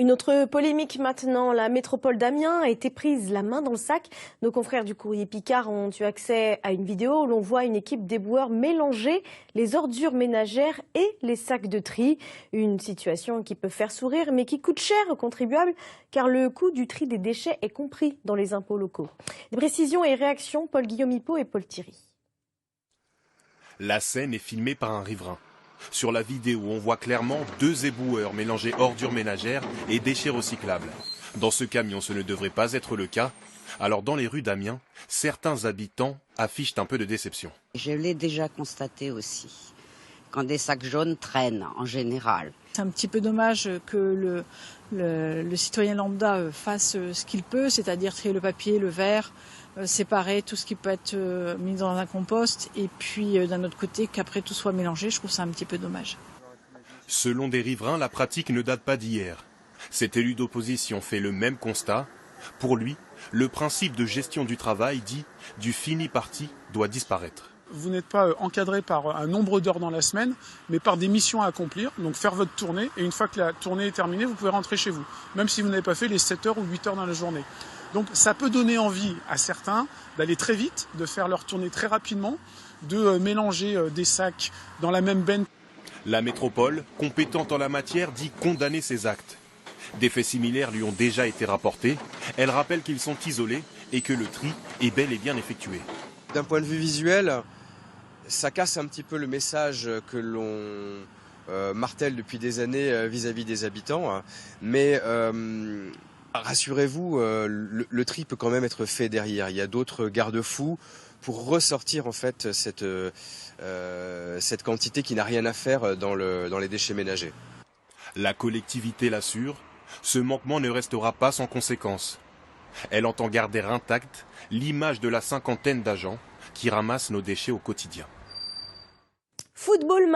Une autre polémique maintenant, la métropole d'Amiens a été prise la main dans le sac. Nos confrères du Courrier Picard ont eu accès à une vidéo où l'on voit une équipe d'éboueurs mélanger les ordures ménagères et les sacs de tri. Une situation qui peut faire sourire mais qui coûte cher aux contribuables car le coût du tri des déchets est compris dans les impôts locaux. Des précisions et réactions, Paul-Guillaume Hippo et Paul Thierry. La scène est filmée par un riverain. Sur la vidéo, on voit clairement deux éboueurs mélanger ordures ménagères et déchets recyclables. Dans ce camion, ce ne devrait pas être le cas. Alors dans les rues d'Amiens, certains habitants affichent un peu de déception. Je l'ai déjà constaté aussi, quand des sacs jaunes traînent en général. C'est un petit peu dommage que le citoyen lambda fasse ce qu'il peut, c'est-à-dire trier le papier, le verre, séparer tout ce qui peut être mis dans un compost et puis d'un autre côté qu'après tout soit mélangé. Je trouve ça un petit peu dommage. Selon des riverains, la pratique ne date pas d'hier. Cet élu d'opposition fait le même constat. Pour lui, le principe de gestion du travail dit du fini parti doit disparaître. Vous n'êtes pas encadré par un nombre d'heures dans la semaine, mais par des missions à accomplir, donc faire votre tournée, et une fois que la tournée est terminée, vous pouvez rentrer chez vous, même si vous n'avez pas fait les 7 heures ou 8 heures dans la journée. Donc ça peut donner envie à certains d'aller très vite, de faire leur tournée très rapidement, de mélanger des sacs dans la même benne. La métropole, compétente en la matière, dit condamner ces actes. Des faits similaires lui ont déjà été rapportés. Elle rappelle qu'ils sont isolés et que le tri est bel et bien effectué. D'un point de vue visuel, ça casse un petit peu le message que l'on martèle depuis des années vis-à-vis des habitants. Mais rassurez-vous, le tri peut quand même être fait derrière. Il y a d'autres garde-fous pour ressortir en fait cette quantité qui n'a rien à faire dans les déchets ménagers. La collectivité l'assure, ce manquement ne restera pas sans conséquences. Elle entend garder intacte l'image de la cinquantaine d'agents qui ramassent nos déchets au quotidien. Football